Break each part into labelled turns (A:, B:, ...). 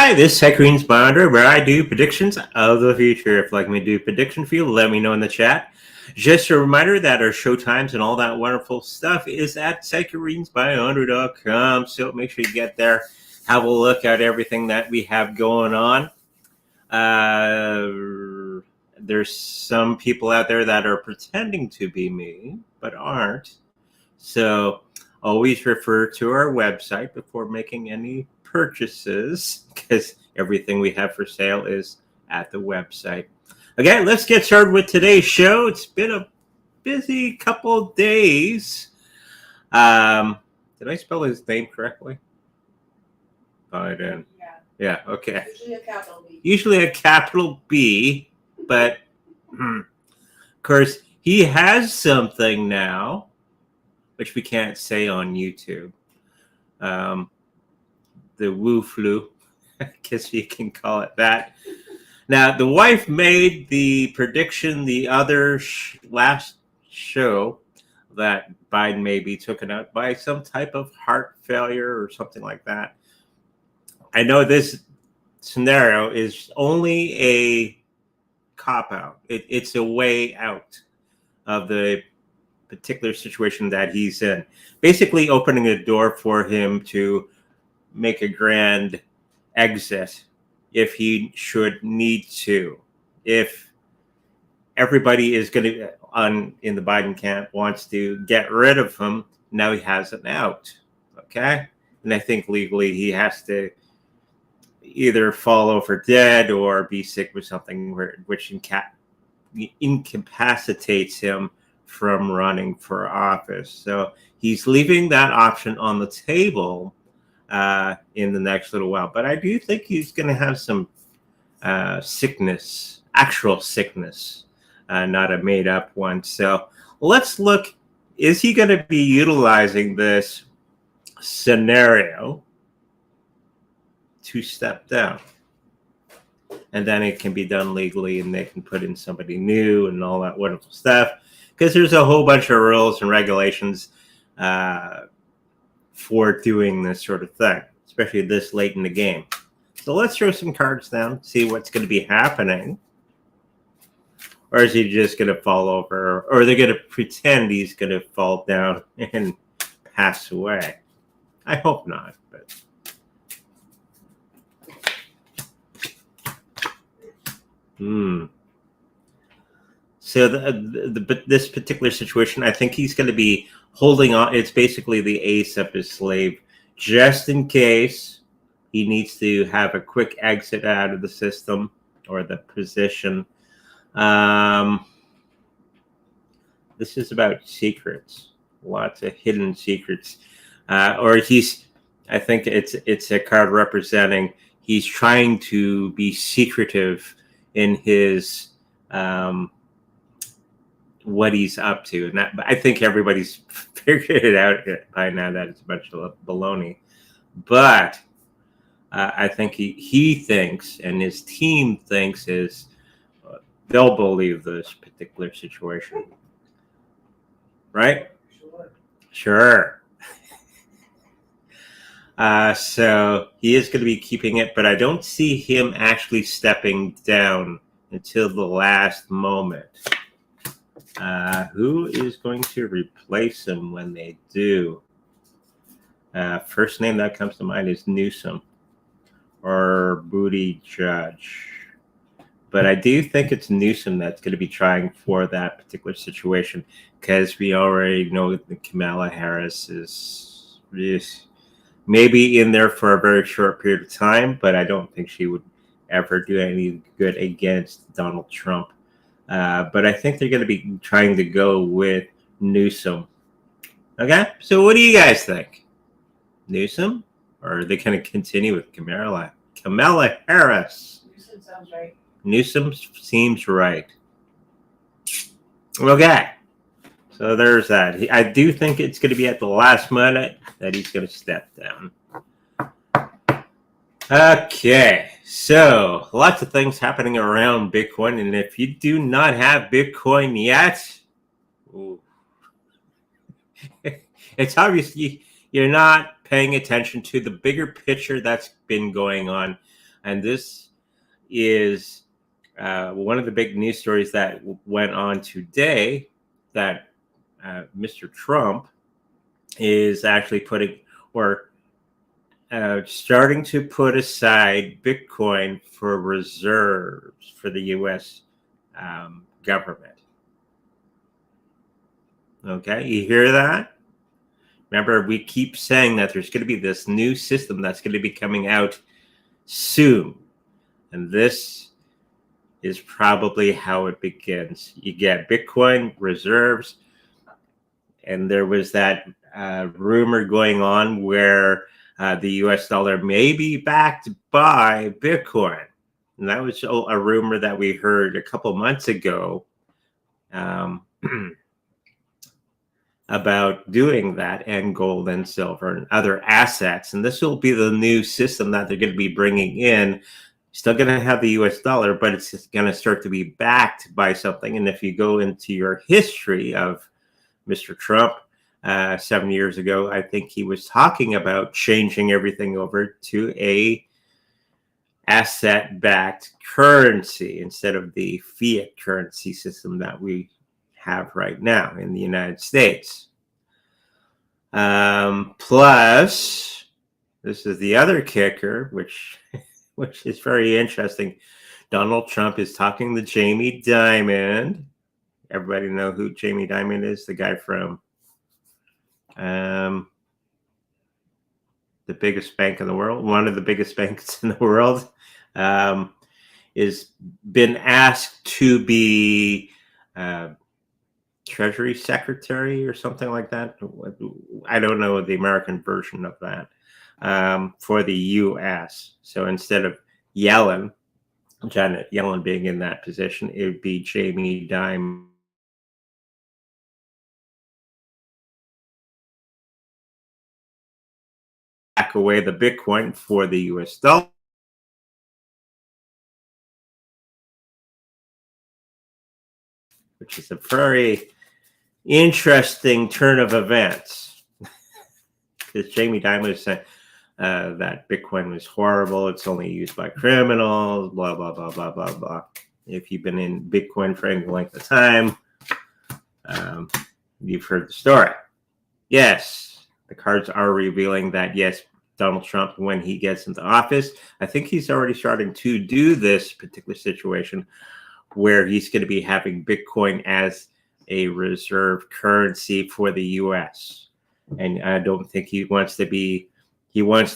A: Hi, this is Green's Bonder, where I do predictions of the future. If you'd like me to do a prediction for you, let me know in the chat. Just a reminder that our show times and all that wonderful stuff is at psychogreensbybonder.com. So make sure you get there, have a look at everything that we have going on. There's some people out there that are pretending to be me, but aren't. So always refer to our website before making any purchases, because everything we have for sale is at the website. Okay, let's get started with today's show. It's been a busy couple of days. Did I spell his name correctly? Oh, I didn't. Yeah, okay.
B: Usually a capital B.
A: Usually a capital B, but of course, he has something now, which we can't say on YouTube. The woo flu, I guess you can call it that. Now, the wife made the prediction the other last show that Biden may be taken out by some type of heart failure or something like that. I know this scenario is only a cop-out. It's a way out of the particular situation that he's in. Basically opening a door for him to make a grand exit if he should need to. If everybody is going to in the Biden camp wants to get rid of him, now he has an out. Okay? And I think legally he has to either fall over dead or be sick with something which incapacitates him from running for office. So he's leaving that option on the table in the next little while. But I do think he's going to have some sickness, actual sickness, not a made-up one. So let's look. Is he going to be utilizing this scenario to step down? And then it can be done legally, and they can put in somebody new and all that wonderful stuff. Because there's a whole bunch of rules and regulations for doing this sort of thing, especially this late in the game. So let's throw some cards down, see what's going to be happening. Or is he just going to fall over? Or are they going to pretend he's going to fall down and pass away? I hope not, but... So this particular situation, I think he's going to be holding on. It's basically the ace up his sleeve, just in case he needs to have a quick exit out of the system or the position. This is about secrets, lots of hidden secrets. I think it's a card representing he's trying to be secretive in his what he's up to, and that, I think everybody's figured it out by now that it's a bunch of baloney. But I think he thinks, and his team thinks, they'll believe this particular situation, right? Sure. So he is going to be keeping it, but I don't see him actually stepping down until the last moment. Who is going to replace him when they do? First name that comes to mind is Newsom or Booty Judge. But I do think it's Newsom that's going to be trying for that particular situation, because we already know that Kamala Harris is maybe in there for a very short period of time, but I don't think she would ever do any good against Donald Trump. But I think they're going to be trying to go with Newsom. Okay, so what do you guys think? Newsom? Or are they going to continue with Kamala Harris?
B: Newsom sounds right.
A: Newsom seems right. Okay, so there's that. I do think it's going to be at the last minute that he's going to step down. Okay, so lots of things happening around Bitcoin, and if you do not have Bitcoin yet, it's obvious you're not paying attention to the bigger picture that's been going on. And this is one of the big news stories that went on today, that Mr. Trump is actually putting, or starting to put aside Bitcoin for reserves for the U.S. Government. Okay, you hear that? Remember, we keep saying that there's going to be this new system that's going to be coming out soon. And this is probably how it begins. You get Bitcoin reserves, and there was that rumor going on where the US dollar may be backed by Bitcoin. And that was a rumor that we heard a couple months ago about doing that, and gold and silver and other assets. And this will be the new system that they're going to be bringing in. Still going to have the US dollar, but it's just going to start to be backed by something. And if you go into your history of Mr. Trump 7 years ago, I think he was talking about changing everything over to a asset-backed currency instead of the fiat currency system that we have right now in the United States. Plus, this is the other kicker, which is very interesting. Donald Trump is talking to Jamie Dimon. Everybody know who Jamie Dimon is? The guy from the biggest bank in the world, one of the biggest banks in the world, is been asked to be Treasury Secretary or something like that. I don't know the American version of that, for the U.S. So instead of Yellen, Janet Yellen being in that position, it would be Jamie Dimon. Back away the Bitcoin for the U.S. dollar. Which is a very interesting turn of events. Because Jamie Dimon is saying that Bitcoin was horrible. It's only used by criminals, blah, blah, blah, blah, blah, blah. If you've been in Bitcoin for any length of time, you've heard the story. Yes, the cards are revealing that, yes, Donald Trump, when he gets into office, I think he's already starting to do this particular situation where he's going to be having Bitcoin as a reserve currency for the U.S. And I don't think he wants to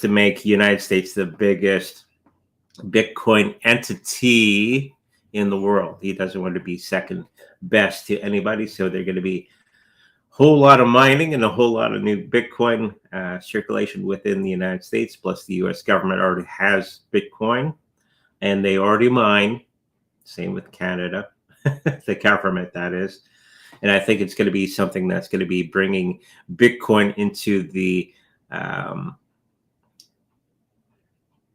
A: make the United States the biggest Bitcoin entity in the world. He doesn't want to be second best to anybody. So they're going to be a whole lot of mining and a whole lot of new Bitcoin circulation within the United States. Plus the U.S. government already has Bitcoin and they already mine. Same with Canada, the government, that is. And I think it's going to be something that's going to be bringing Bitcoin into the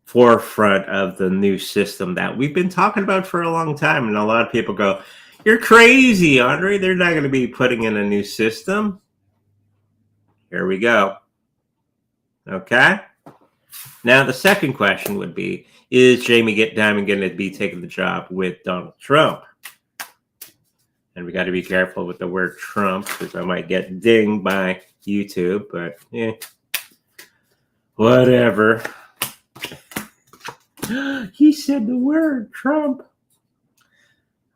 A: forefront of the new system that we've been talking about for a long time. And a lot of people go, "You're crazy, Andre. They're not going to be putting in a new system." Here we go. Okay. Now, the second question would be, is Jamie Dimon going to be taking the job with Donald Trump? And we got to be careful with the word Trump because I might get dinged by YouTube, but whatever. He said the word Trump.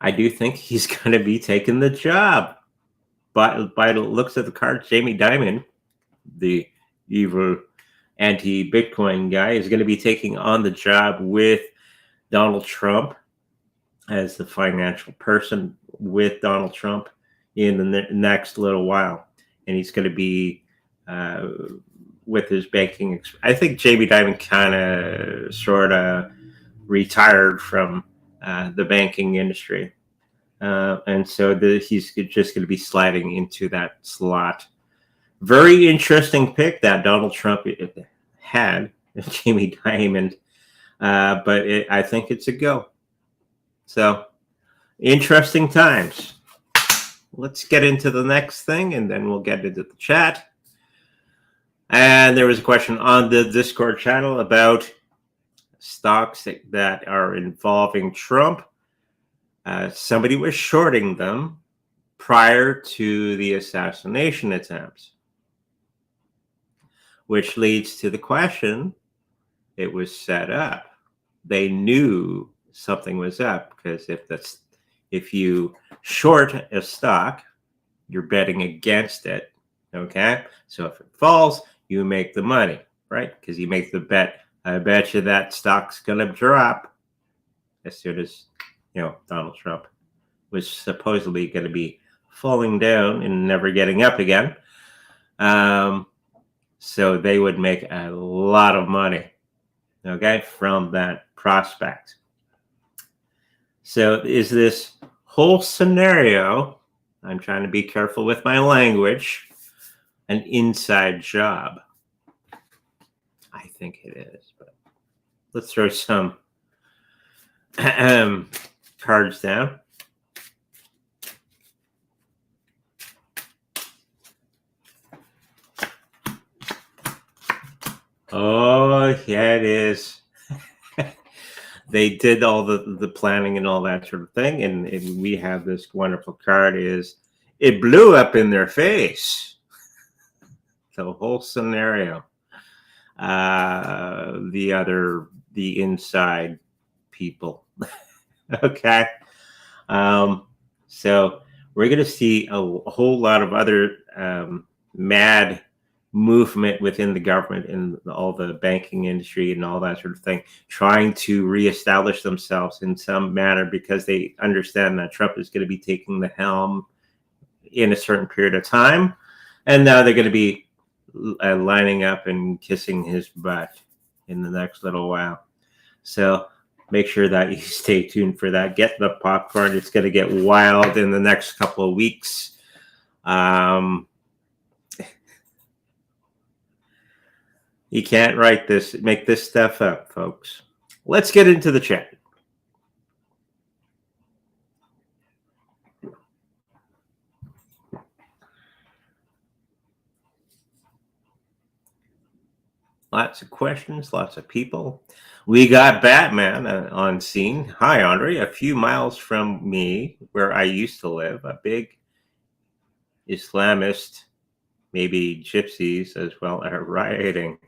A: I do think he's going to be taking the job. But by the looks of the cards, Jamie Dimon, the evil anti-Bitcoin guy, is going to be taking on the job with Donald Trump as the financial person with Donald Trump in the next little while. And he's going to be with his banking. I think Jamie Dimon kind of sort of retired from the banking industry. And so he's just going to be sliding into that slot. Very interesting pick that Donald Trump had, Jamie Dimon, but I think it's a go. So, interesting times. Let's get into the next thing, and then we'll get into the chat. And there was a question on the Discord channel about stocks that are involving Trump, somebody was shorting them prior to the assassination attempts, which leads to the question, it was set up. They knew something was up, because if you short a stock, you're betting against it. Okay, so if it falls, you make the money, right? Because you make the bet. I bet you that stock's gonna drop as soon as Donald Trump was supposedly going to be falling down and never getting up again. So they would make a lot of money, okay, from that prospect. So is this whole scenario, I'm trying to be careful with my language, an inside job? I think it is, but let's throw some cards down. Oh, yeah, it is. They did all the planning and all that sort of thing, and we have this wonderful card. Is it blew up in their face? The whole scenario. The inside people. Okay. So we're going to see a whole lot of other mad movement within the government and all the banking industry and all that sort of thing, trying to reestablish themselves in some manner, because they understand that Trump is going to be taking the helm in a certain period of time. And now they're going to be lining up and kissing his butt in the next little while. So make sure that you stay tuned for that. Get the popcorn. It's going to get wild in the next couple of weeks. You can't make this stuff up, folks. Let's get into the chat. Lots of questions, lots of people. We got Batman on scene. Hi, Andre. A few miles from me, where I used to live, a big Islamist, maybe Gypsys as well, are rioting.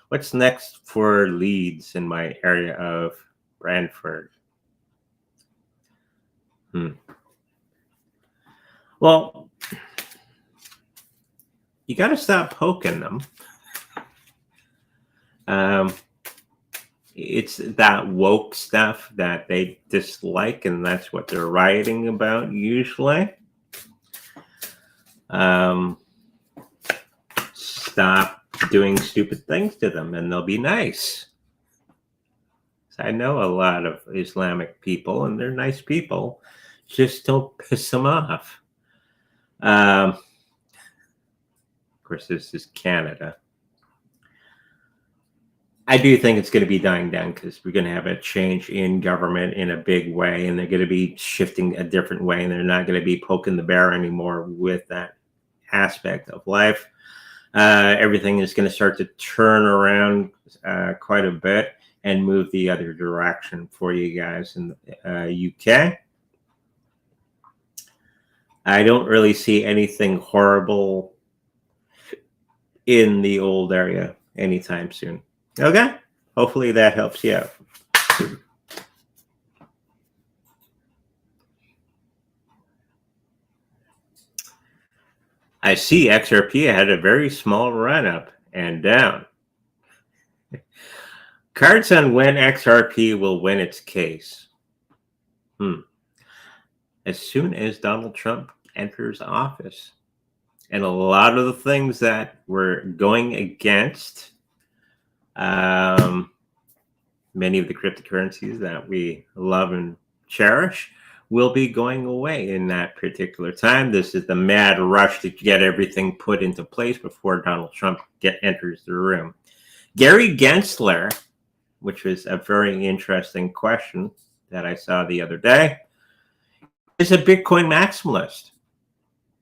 A: What's next for Leeds in my area of Brantford? Well, you got to stop poking them. It's that woke stuff that they dislike, and that's what they're rioting about usually. Stop doing stupid things to them and they'll be nice. I know a lot of Islamic people and they're nice people. Just don't piss them off. Of course, this is Canada. I do think it's going to be dying down, because we're going to have a change in government in a big way, and they're going to be shifting a different way, and they're not going to be poking the bear anymore with that aspect of life. Everything is going to start to turn around quite a bit and move the other direction for you guys in the UK. I don't really see anything horrible in the old area anytime soon. Okay, hopefully that helps you out. I see XRP had a very small run up and down. Cards on when XRP will win its case. As soon as Donald Trump enters office. And a lot of the things that were going against many of the cryptocurrencies that we love and cherish will be going away in that particular time. This is the mad rush to get everything put into place before Donald Trump enters the room. Gary Gensler, which was a very interesting question that I saw the other day, is a Bitcoin maximalist,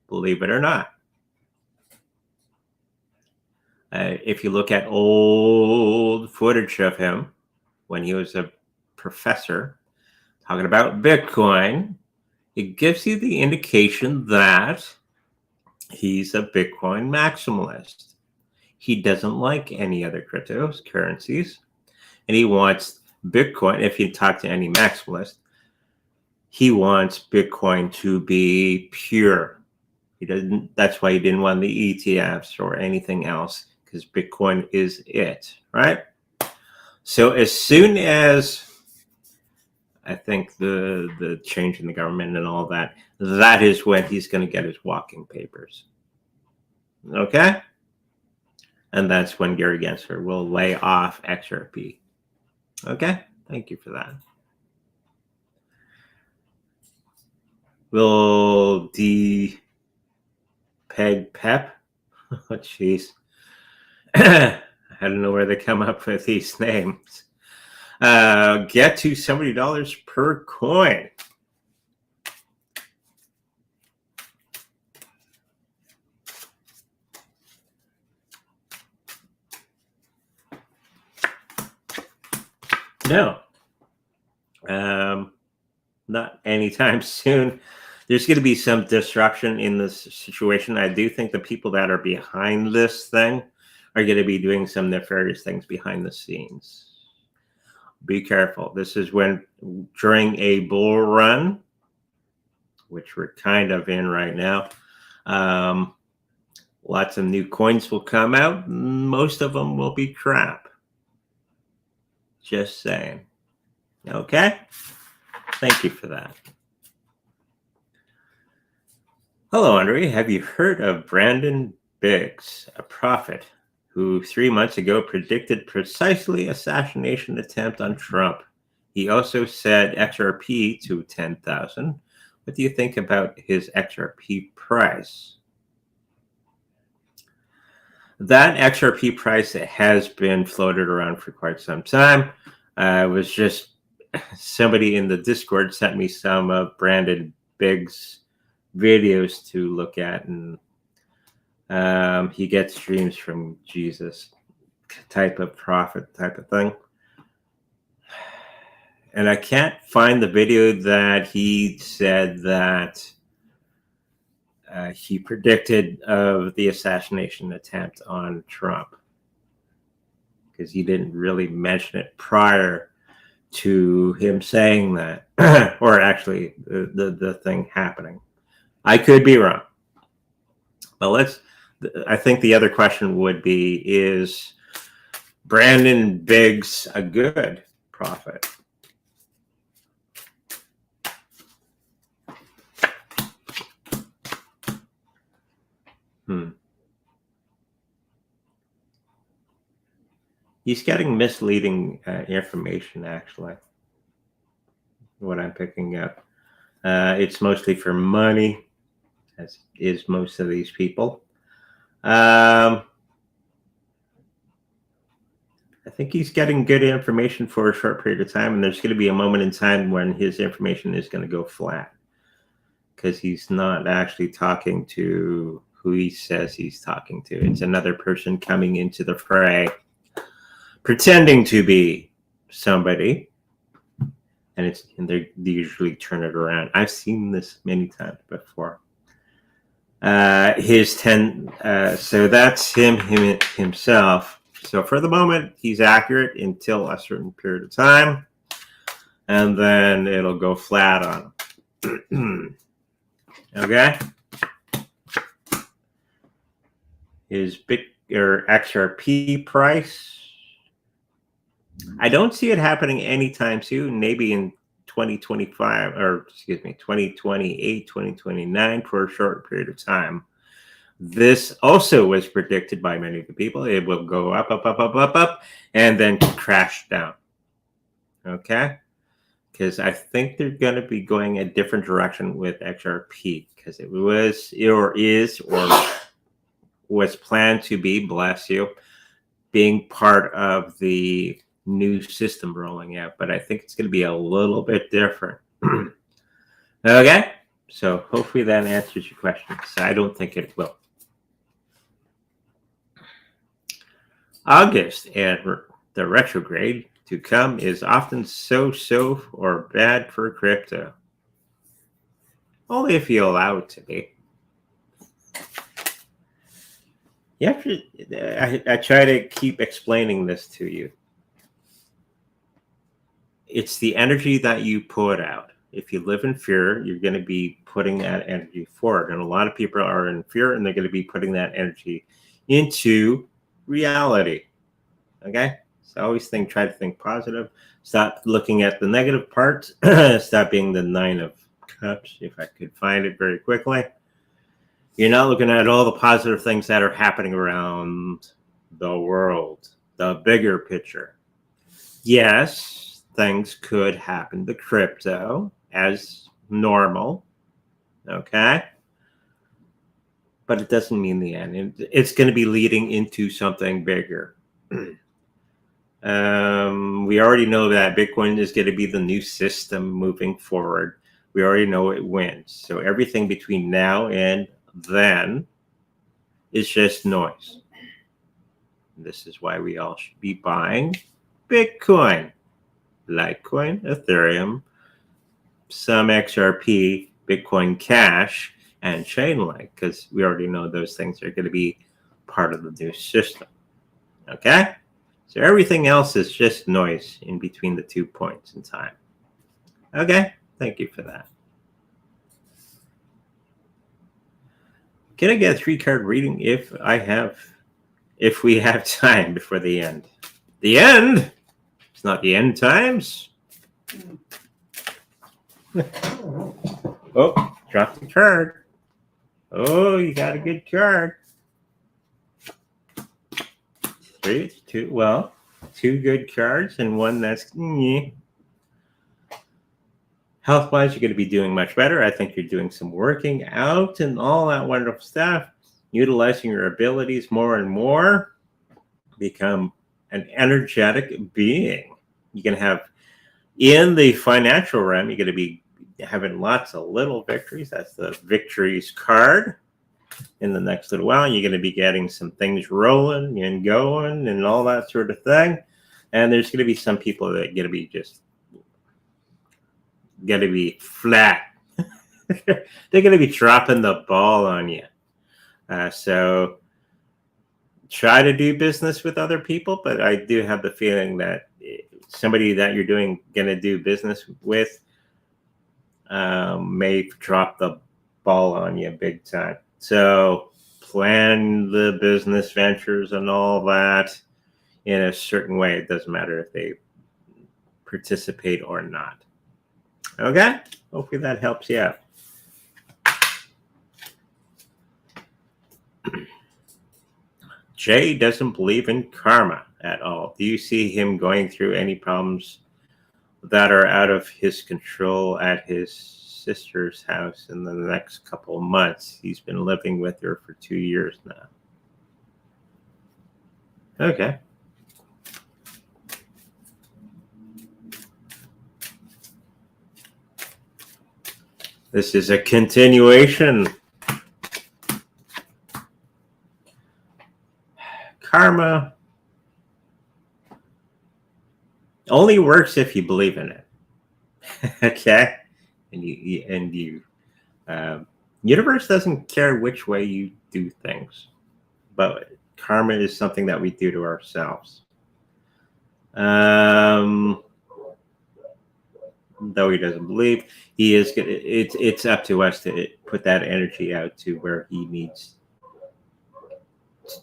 A: believe it or not. If you look at old footage of him, when he was a professor talking about Bitcoin, it gives you the indication that he's a Bitcoin maximalist. He doesn't like any other cryptocurrencies, and he wants Bitcoin. If you talk to any maximalist, he wants Bitcoin to be pure. He doesn't. That's why he didn't want the ETFs or anything else, because Bitcoin is it, right? So as soon as I think the change in the government and all that, that is when he's going to get his walking papers. Okay? And that's when Gary Gensler will lay off XRP. Okay? Thank you for that. Will depeg Pep? Oh, jeez. I don't know where they come up with these names. Get to $70 per coin. No. Not anytime soon. There's going to be some disruption in this situation. I do think the people that are behind this thing are going to be doing some nefarious things behind the scenes. Be careful. This is when, during a bull run, which we're kind of in right now, lots of new coins will come out. Most of them will be crap. Just saying. Okay? Thank you for that. Hello, Andre. Have you heard of Brandon Biggs, a prophet who 3 months ago predicted precisely assassination attempt on Trump? He also said XRP to 10,000. What do you think about his XRP price? That XRP price has been floated around for quite some time. It was just somebody in the Discord sent me some of Brandon Biggs' videos to look at, and he gets dreams from Jesus, type of prophet type of thing. And I can't find the video that he said that he predicted of the assassination attempt on Trump, because he didn't really mention it prior to him saying that, or actually the thing happening. I could be wrong. But I think the other question would be, is Brandon Biggs a good prophet? He's getting misleading information, actually, what I'm picking up. It's mostly for money, as is most of these people. I think he's getting good information for a short period of time, and there's going to be a moment in time when his information is going to go flat, because he's not actually talking to who he says he's talking to. It's another person coming into the fray, pretending to be somebody, and they usually turn it around. I've seen this many times before. So that's himself. So for the moment, he's accurate until a certain period of time, and then it'll go flat on him. Okay? His XRP price, I don't see it happening anytime soon. Maybe in 2025, or excuse me, 2028, 2029, for a short period of time. This also was predicted by many of the people. It will go up, up, up, up, up, up, and then crash down. Okay? Because I think they're going to be going a different direction with XRP, because it was, or is, or was planned to be, bless you, being part of the new system rolling out. But I think it's going to be a little bit different. Okay? So hopefully that answers your question. I don't think it will. August and the retrograde to come is often so or bad for crypto. Only if you allow it to be. You have to, I try to keep explaining this to you. It's the energy that you put out. If you live in fear, you're going to be putting that energy forward. And a lot of people are in fear, and they're going to be putting that energy into reality. Okay? So always try to think positive. Stop looking at the negative parts. Stop being the 9 of Cups, if I could find it very quickly. You're not looking at all the positive things that are happening around the world, the bigger picture. Yes, things could happen to crypto as normal, okay? But it doesn't mean the end. It's going to be leading into something bigger. We already know that Bitcoin is going to be the new system moving forward. We already know it wins. So everything between now and then is just noise. This is why we all should be buying Bitcoin, Litecoin, Ethereum, some XRP, Bitcoin Cash, and Chainlink, because we already know those things are going to be part of the new system. Okay? So everything else is just noise in between the 2 points in time. Okay? Thank you for that. Can I get a 3-card reading if we have time before the end? The end? It's not the end times. Oh, dropped the card. Oh, you got a good card. 2 good cards and one that's health-wise, you're going to be doing much better. I think you're doing some working out and all that wonderful stuff, utilizing your abilities more and more, become an energetic being. You're going to have, in the financial realm, you're going to be having lots of little victories. That's the victories card. In the next little while, you're going to be getting some things rolling and going and all that sort of thing. And there's going to be some people that are going to be just going to be flat. They're going to be dropping the ball on you. So try to do business with other people, but I do have the feeling that somebody that you're going to do business with may drop the ball on you big time. So plan the business ventures and all that in a certain way. It doesn't matter if they participate or not. Okay? Hopefully that helps you out. Jay doesn't believe in karma at all. Do you see him going through any problems that are out of his control at his sister's house in the next couple of months? He's been living with her for 2 years now. Okay. This is a continuation. Karma only works if you believe in it. Okay? And universe doesn't care which way you do things, but karma is something that we do to ourselves. Though he doesn't believe, he is. It's up to us to put that energy out to where he needs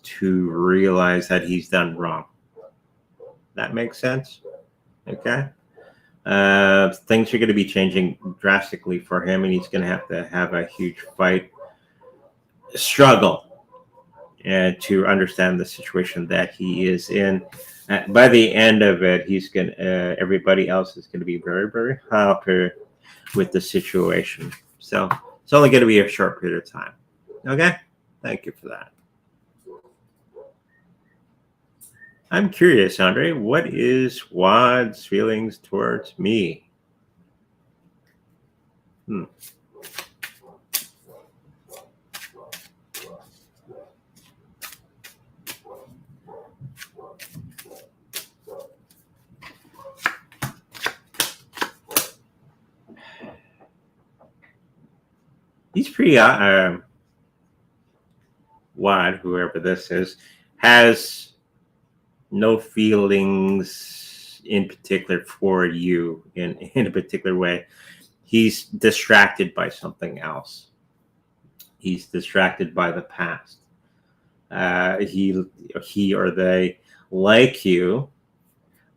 A: to realize that he's done wrong. That makes sense. Okay. Things are going to be changing drastically for him, and he's going to have a huge struggle, and to understand the situation that he is in. By the end of it, everybody else is going to be very, very happy with the situation. So it's only going to be a short period of time. Okay? Thank you for that. I'm curious, Andre, what is Wad's feelings towards me? he's pretty Wad, whoever this is, has no feelings in particular for you in a particular way. He's distracted by something else. He's distracted by the past. He or they like you,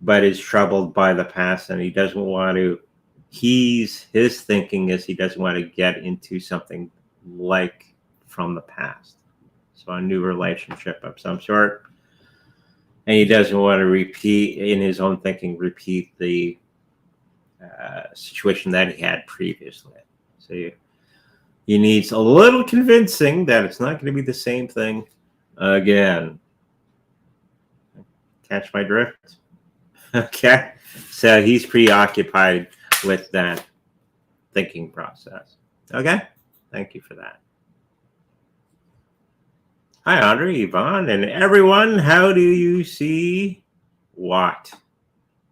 A: but is troubled by the past, and he doesn't want to. His thinking is he doesn't want to get into something like from the past. So a new relationship of some sort, and he doesn't want to repeat, in his own thinking, repeat the situation that he had previously. So he needs a little convincing that it's not going to be the same thing again. Catch my drift? Okay. So he's preoccupied with that thinking process. Okay. Thank you for that. Hi, Andre, Yvonne, and everyone. How do you see what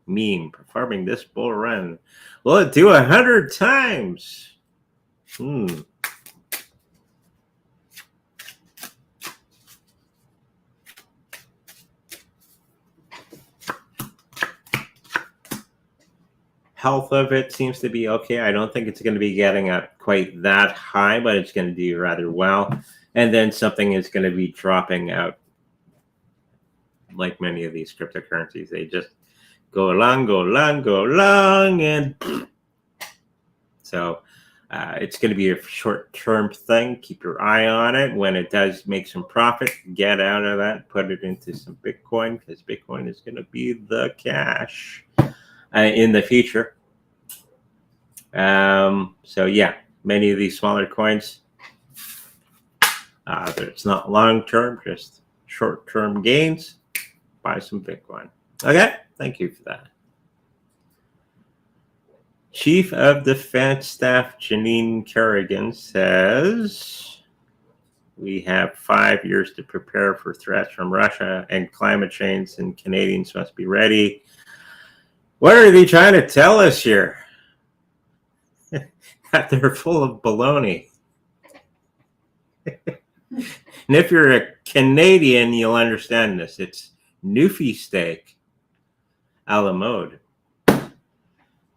A: meme performing this bull run? Will it do 100 times? Health of it seems to be okay. I don't think it's going to be getting up quite that high, but it's going to do rather well. And then something is going to be dropping out. Like many of these cryptocurrencies, they just go along, and so it's going to be a short-term thing. Keep your eye on it. When it does make some profit, get out of that, put it into some Bitcoin, because Bitcoin is going to be the cash in the future. So yeah, many of these smaller coins, it's not long-term, just short-term gains. Buy some Bitcoin. Okay, thank you for that. Chief of Defence Staff Jennie Carignan says, we have 5 years to prepare for threats from Russia and climate change, and Canadians must be ready. What are they trying to tell us here? That they're full of baloney. And if you're a Canadian, you'll understand this. It's Newfie steak a la mode.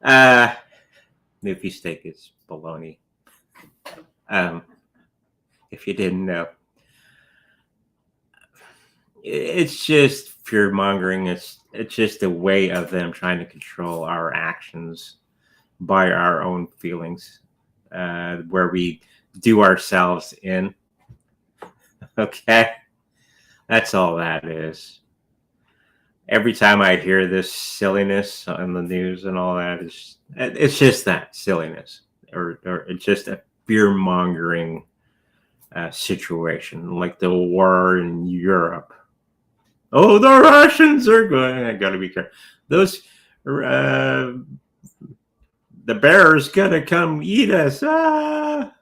A: Newfie steak is baloney. If you didn't know. It's just fear mongering. It's just a way of them trying to control our actions by our own feelings, where we do ourselves in. Okay? That's all that is. Every time I hear this silliness on the news and all that, it's just that silliness, or it's just a fear-mongering situation, like the war in Europe. Oh, the Russians are going. I got to be careful. Those the bear's gonna come eat us.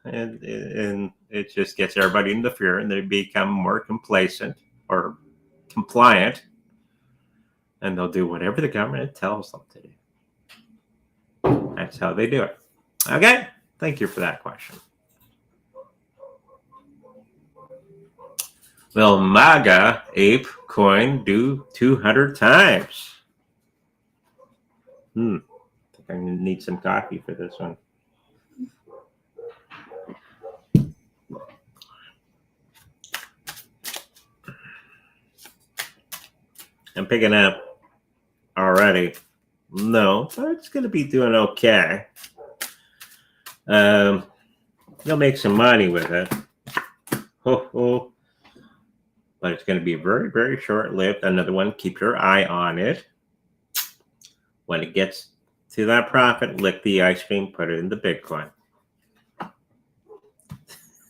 A: And it just gets everybody into fear, and they become more complacent or compliant. And they'll do whatever the government tells them to do. That's how they do it. Okay? Thank you for that question. Will MAGA Ape coin do 200 times? I think I need some coffee for this one. I'm picking up already. No, but it's going to be doing okay. You'll make some money with it. But it's going to be very, very short-lived. Another one, keep your eye on it. When it gets to that profit, lick the ice cream, put it in the Bitcoin.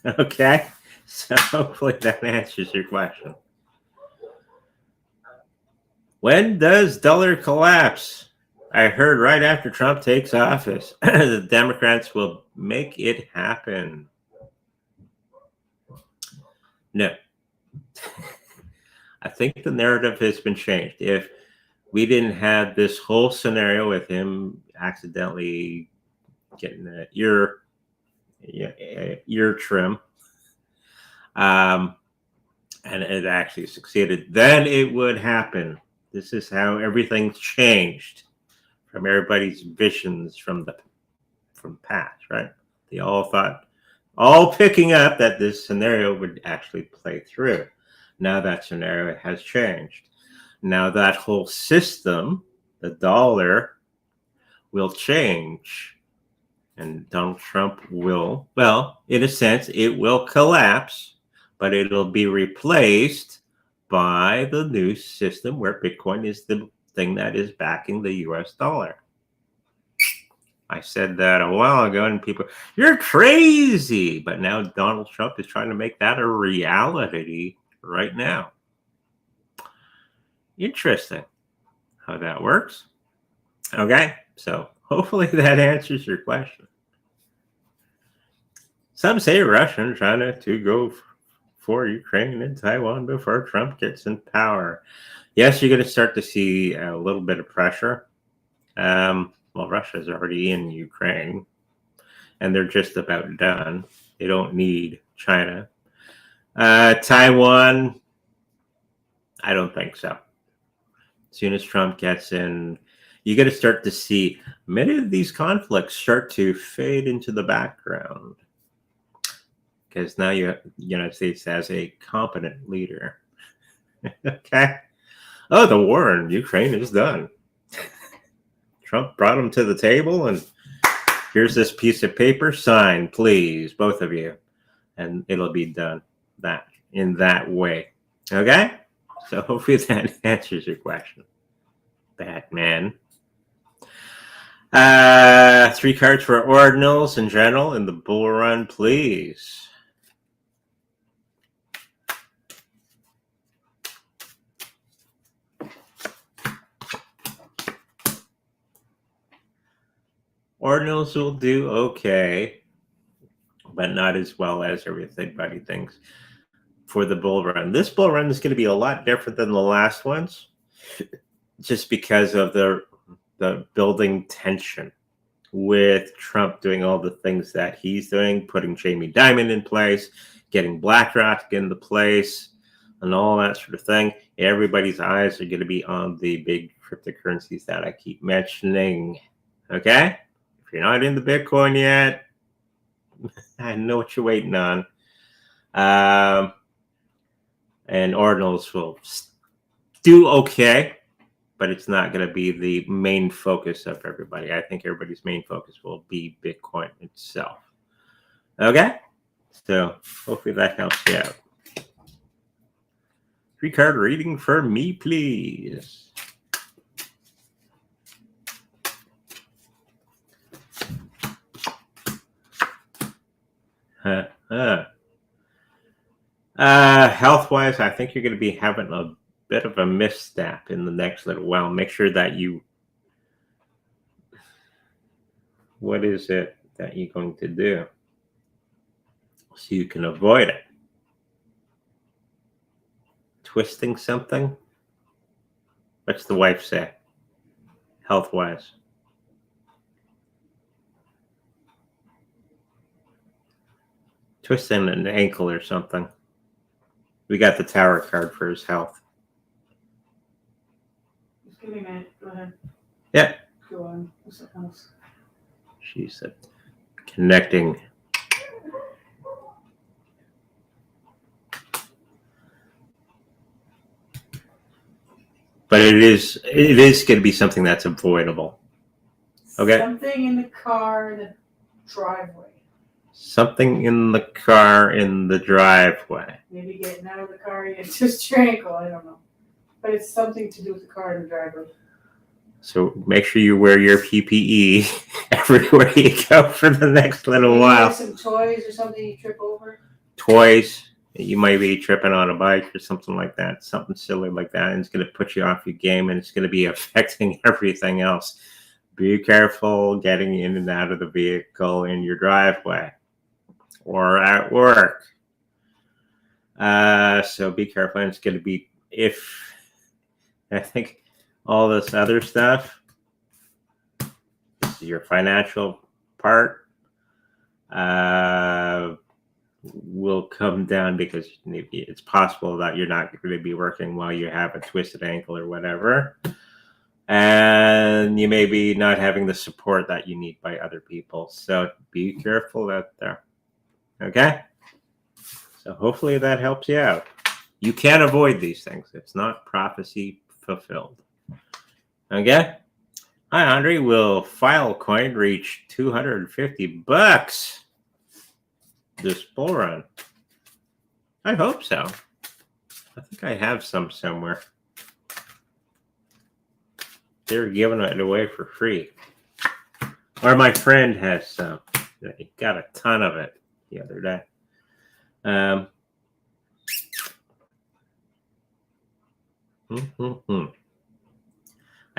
A: Okay? So hopefully that answers your question. When does dollar collapse? I heard right after Trump takes office, the Democrats will make it happen. No. I think the narrative has been changed. If we didn't have this whole scenario with him accidentally getting an ear ear trim, and it actually succeeded, then it would happen. This is how everything's changed from everybody's visions from past, right? They all thought, all picking up that this scenario would actually play through. Now that scenario has changed. Now that whole system, the dollar, will change. And Donald Trump will, well, in a sense, it will collapse, but it'll be replaced by the new system where Bitcoin is the thing that is backing the US dollar. I said that a while ago, and people, you're crazy. But now Donald Trump is trying to make that a reality right now. Interesting how that works. Okay, so hopefully that answers your question. Some say Russia and China to go for Ukraine and Taiwan before Trump gets in power. Yes, you're going to start to see a little bit of pressure. Well, Russia's already in Ukraine, and they're just about done. They don't need China. Taiwan, I don't think so. As soon as Trump gets in, you're going to start to see many of these conflicts start to fade into the background. Because now the United States has a competent leader. Okay. Oh, the war in Ukraine is done. Trump brought him to the table, and here's this piece of paper. Sign, please, both of you. And it'll be done in that way. Okay? So hopefully that answers your question. Batman. 3 cards for Ordinals in general in the bull run, please. Ordinals will do okay, but not as well as everybody thinks for the bull run. This bull run is going to be a lot different than the last ones, just because of the building tension with Trump doing all the things that he's doing, putting Jamie Dimon in place, getting BlackRock into place, and all that sort of thing. Everybody's eyes are going to be on the big cryptocurrencies that I keep mentioning. Okay? If you're not into Bitcoin yet, I know what you're waiting on. And Ordinals will do okay, but it's not going to be the main focus of everybody. I think everybody's main focus will be Bitcoin itself. Okay? So hopefully that helps you out. 3-card reading for me, please. Health-wise, I think you're going to be having a bit of a misstep in the next little while. Make sure that what is it that you're going to do so you can avoid it? Twisting something? What's the wife say? Health-wise. Twisting an ankle or something. We got the Tower card for his health.
B: Just give me a minute. Go ahead.
A: Yeah.
B: Go on. What's that else?
A: She said connecting. But it is going to be something that's avoidable. Okay.
B: Something in the car in the driveway.
A: Something in the car in the driveway.
B: Maybe getting out of the car, you get just your ankle. I don't know. But it's something to do with the car in the driveway.
A: So make sure you wear your PPE everywhere you go for the next little
B: Maybe
A: while.
B: some toys or something you trip over.
A: Toys. You might be tripping on a bike or something like that. Something silly like that. And it's going to put you off your game, and it's going to be affecting everything else. Be careful getting in and out of the vehicle in your driveway or at work. So be careful. And it's going to be, I think all this other stuff, this is your financial part. come down because it's possible that you're not going to be working while you have a twisted ankle or whatever. And you may be not having the support that you need by other people. So be careful out there. Okay? So hopefully that helps you out. You can't avoid these things. It's not prophecy fulfilled. Okay? Hi, Andre. Will Filecoin reach $250 this bull run? I hope so. I think I have some somewhere. They're giving it away for free. Or my friend has some. He got a ton of it the other day. I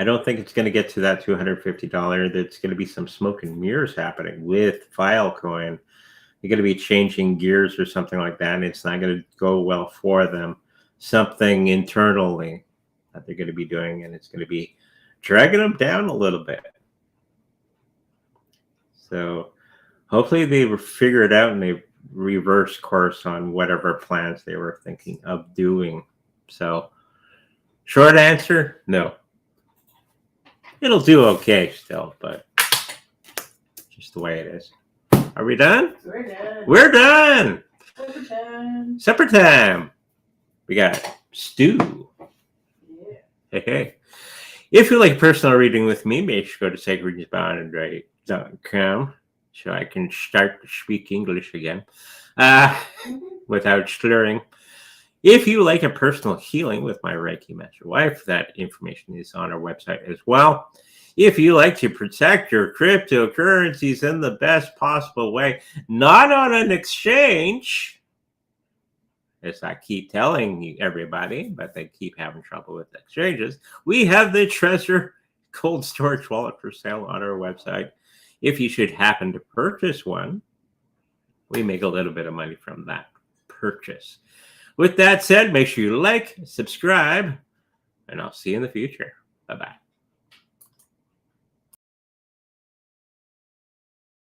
A: don't think it's going to get to that $250. There's going to be some smoke and mirrors happening with Filecoin. You're going to be changing gears or something like that, and it's not going to go well for them. Something internally that they're going to be doing, and it's going to be dragging them down a little bit. So hopefully they figure it out and they reverse course on whatever plans they were thinking of doing. So short answer, no. It'll do okay still, but just the way it is. Are we done?
B: We're done.
A: We're done.
B: Supper time.
A: Supper time. We got stew.
B: Yeah.
A: Hey. If you like personal reading with me, make sure to go to sacredboundary.com so I can start to speak English again without slurring. If you like a personal healing with my Reiki Master Wife, that information is on our website as well. If you like to protect your cryptocurrencies in the best possible way, not on an exchange, as I keep telling everybody, but they keep having trouble with exchanges, we have the Treasure Cold Storage Wallet for sale on our website. If you should happen to purchase one, we make a little bit of money from that purchase. With that said, make sure you like, subscribe, and I'll see you in the future. Bye-bye.